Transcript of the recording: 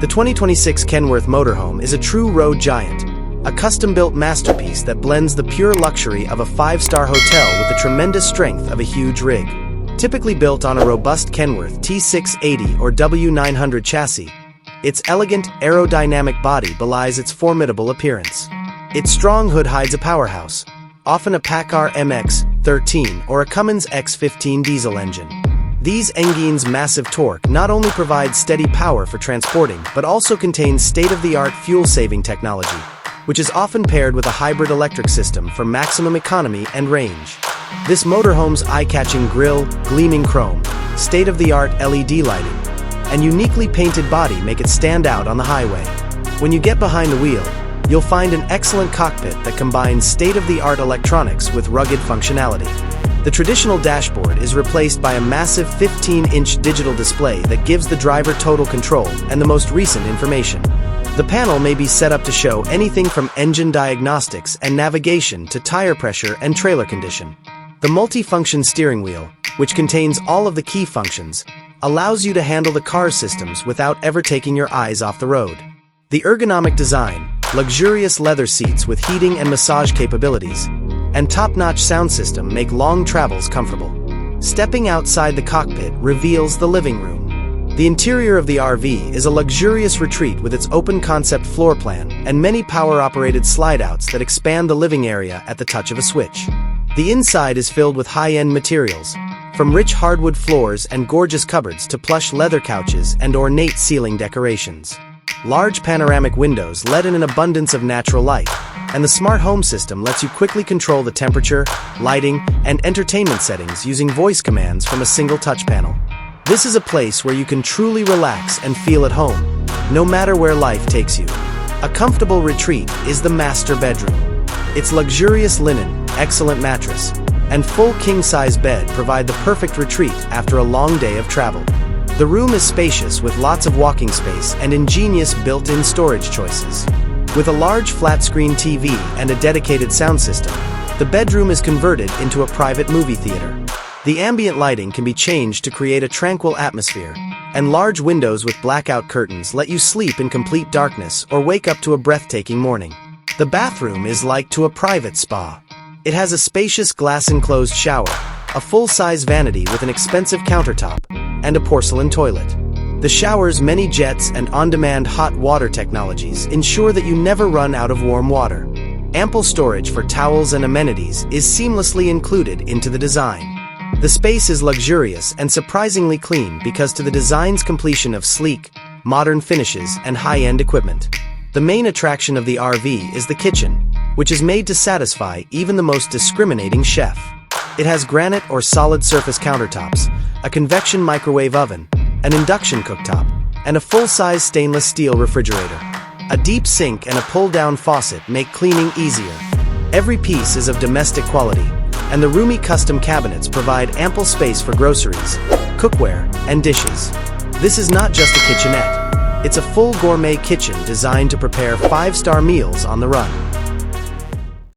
The 2026 Kenworth Motorhome is a true road giant, a custom-built masterpiece that blends the pure luxury of a five-star hotel with the tremendous strength of a huge rig. Typically built on a robust Kenworth T680 or W900 chassis, its elegant, aerodynamic body belies its formidable appearance. Its strong hood hides a powerhouse, often a PACCAR MX-13 or a Cummins X15 diesel engine. These engines' massive torque not only provide steady power for transporting, but also contains state-of-the-art fuel-saving technology, which is often paired with a hybrid electric system for maximum economy and range. This motorhome's eye-catching grille, gleaming chrome, state-of-the-art LED lighting, and uniquely painted body make it stand out on the highway. When you get behind the wheel, you'll find an excellent cockpit that combines state-of-the-art electronics with rugged functionality. The traditional dashboard is replaced by a massive 15-inch digital display that gives the driver total control and the most recent information. The panel may be set up to show anything from engine diagnostics and navigation to tire pressure and trailer condition. The multi-function steering wheel, which contains all of the key functions, allows you to handle the car's systems without ever taking your eyes off the road. The ergonomic design, luxurious leather seats with heating and massage capabilities, and top-notch sound system make long travels comfortable. Stepping outside the cockpit reveals the living room. The interior of the RV is a luxurious retreat with its open-concept floor plan and many power-operated slide-outs that expand the living area at the touch of a switch. The inside is filled with high-end materials, from rich hardwood floors and gorgeous cupboards to plush leather couches and ornate ceiling decorations. Large panoramic windows let in an abundance of natural light, and the smart home system lets you quickly control the temperature, lighting, and entertainment settings using voice commands from a single touch panel. This is a place where you can truly relax and feel at home, no matter where life takes you. A comfortable retreat is the master bedroom. Its luxurious linen, excellent mattress, and full king-size bed provide the perfect retreat after a long day of travel. The room is spacious with lots of walking space and ingenious built-in storage choices. With a large flat-screen TV and a dedicated sound system, the bedroom is converted into a private movie theater. The ambient lighting can be changed to create a tranquil atmosphere, and large windows with blackout curtains let you sleep in complete darkness or wake up to a breathtaking morning. The bathroom is like to a private spa. It has a spacious glass-enclosed shower, a full-size vanity with an expensive countertop, and a porcelain toilet. The shower's many jets and on-demand hot water technologies ensure that you never run out of warm water. Ample storage for towels and amenities is seamlessly included into the design. The space is luxurious and surprisingly clean because to the design's completion of sleek, modern finishes and high-end equipment. The main attraction of the RV is the kitchen, which is made to satisfy even the most discriminating chef. It has granite or solid surface countertops, a convection microwave oven, an induction cooktop, and a full-size stainless steel refrigerator. A deep sink and a pull-down faucet make cleaning easier. Every piece is of domestic quality, and the roomy custom cabinets provide ample space for groceries, cookware, and dishes. This is not just a kitchenette. It's a full gourmet kitchen designed to prepare five-star meals on the run.